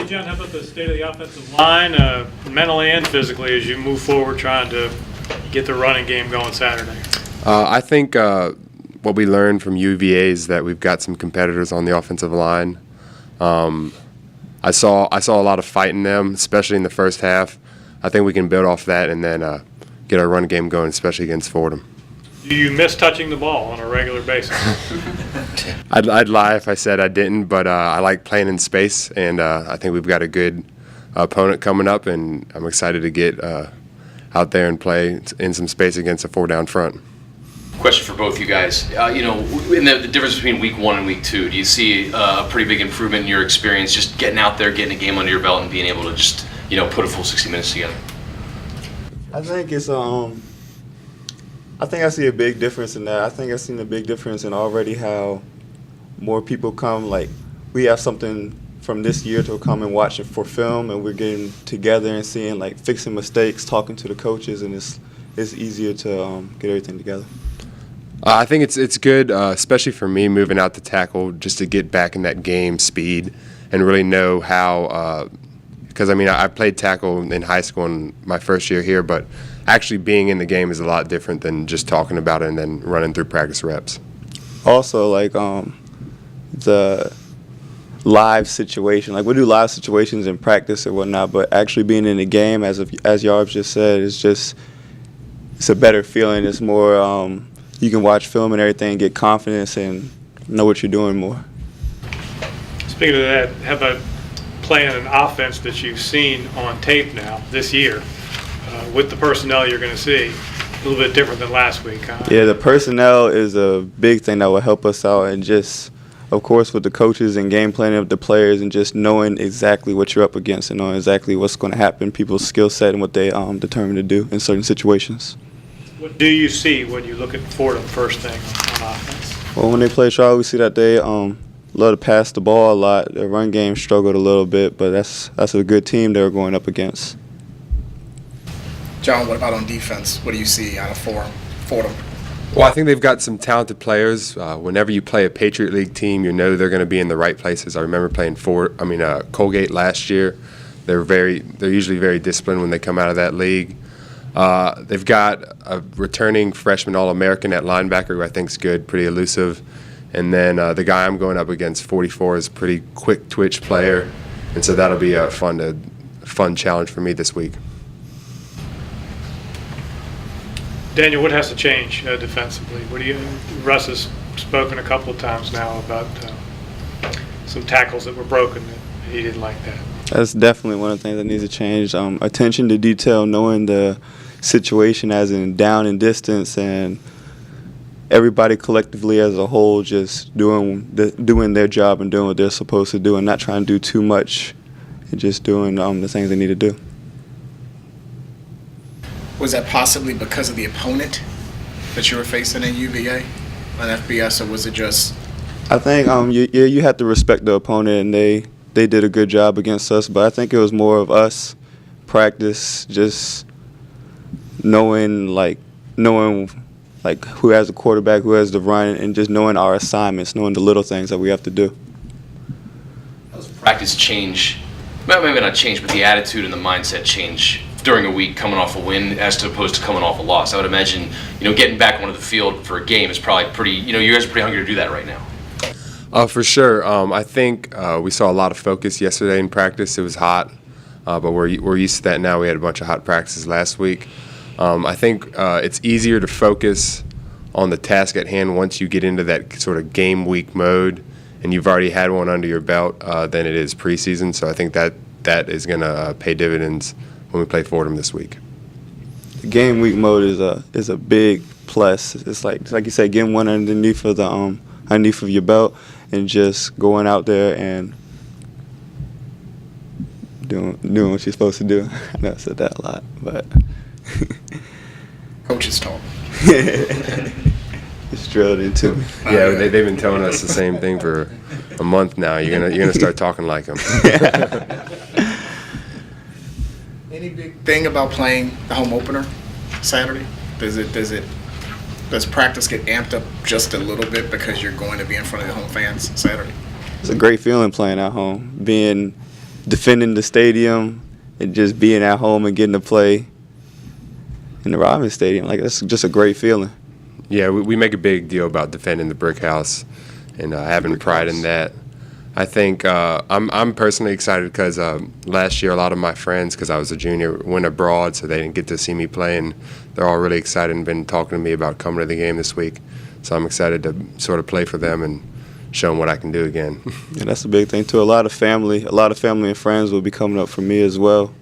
John, how about the state of the offensive line, mentally and physically, as you move forward trying to get the running game going Saturday? I think what we learned from UVA is that we've got some competitors on the offensive line. I saw a lot of fight in them, especially in the first half. I think we can build off that and then get our run game going, especially against Fordham. Do you miss touching the ball on a regular basis? I'd lie if I said I didn't, but I like playing in space, and I think we've got a good opponent coming up, and I'm excited to get out there and play in some space against a 4-down front. Question for both you guys. In the difference between week 1 and week 2, do you see a pretty big improvement in your experience just getting out there, getting a game under your belt, and being able to just, put a full 60 minutes together? I think it's I think I see a big difference in that. I think I've seen a big difference in already how more people come. Like, we have something from this year to come and watch it for film, and we're getting together and seeing, like, fixing mistakes, talking to the coaches, and it's easier to get everything together. I think it's good, especially for me, moving out to tackle, just to get back in that game speed and really know how because, I played tackle in high school in my first year here, but actually being in the game is a lot different than just talking about it and then running through practice reps. Also, like, the live situation. Like, we do live situations in practice and whatnot, but actually being in the game, as Yarbrough just said, it's a better feeling. It's more, you can watch film and everything, get confidence, and know what you're doing more. Speaking of that, how about playing an offense that you've seen on tape now this year with the personnel you're going to see? A little bit different than last week, huh? Yeah, the personnel is a big thing that will help us out, and just, of course, with the coaches and game planning of the players and just knowing exactly what you're up against and knowing exactly what's going to happen, people's skill set and what they determined to do in certain situations. What do you see when you look at Fordham first thing on offense? Well, when they play Charlotte, we see that they love to pass the ball a lot. Their run game struggled a little bit, but that's a good team they're going up against. John, what about on defense? What do you see out of Fordham? Well, I think they've got some talented players. Whenever you play a Patriot League team, you know they're going to be in the right places. I remember playing Colgate last year. They're usually very disciplined when they come out of that league. They've got a returning freshman All-American at linebacker who I think is good, pretty elusive. And then the guy I'm going up against, 44, is a pretty quick twitch player. And so that'll be a fun challenge for me this week. Daniel, what has to change defensively? Russ has spoken a couple of times now about some tackles that were broken that he didn't like that. That's definitely one of the things that needs to change. Attention to detail, knowing the situation as in down and distance, and everybody collectively as a whole just doing their job and doing what they're supposed to do and not trying to do too much and just doing the things they need to do. Was that possibly because of the opponent that you were facing in UVA on FBS, or was it just? I think you have to respect the opponent, and they did a good job against us, but I think it was more of us practice, just knowing who has the quarterback, who has the run, and just knowing our assignments, knowing the little things that we have to do. How does practice change, maybe not change, but the attitude and the mindset change during a week coming off a win as opposed to coming off a loss? I would imagine, getting back onto the field for a game is probably pretty, you guys are pretty hungry to do that right now. For sure. I think we saw a lot of focus yesterday in practice. It was hot, but we're used to that now. We had a bunch of hot practices last week. I think it's easier to focus on the task at hand once you get into that sort of game week mode and you've already had one under your belt than it is preseason. So I think that is going to pay dividends when we play Fordham this week. The game week mode is a big plus. It's like you said, getting one underneath of your belt and just going out there and doing what you're supposed to do. I know I said that a lot, but coaches talk. It's drilled into me. Yeah, they've been telling us the same thing for a month now. You're gonna start talking like them. Any big thing about playing the home opener Saturday? Does practice get amped up just a little bit because you're going to be in front of the home fans Saturday? It's a great feeling playing at home, being defending the stadium and just being at home and getting to play in the Robins Stadium. Like, that's just a great feeling. Yeah, we make a big deal about defending the brick house and having pride in that. I think I'm personally excited because last year a lot of my friends, because I was a junior, went abroad, so they didn't get to see me play, and they're all really excited and been talking to me about coming to the game this week. So I'm excited to sort of play for them and show them what I can do again. Yeah, that's a big thing too. A lot of family and friends will be coming up for me as well.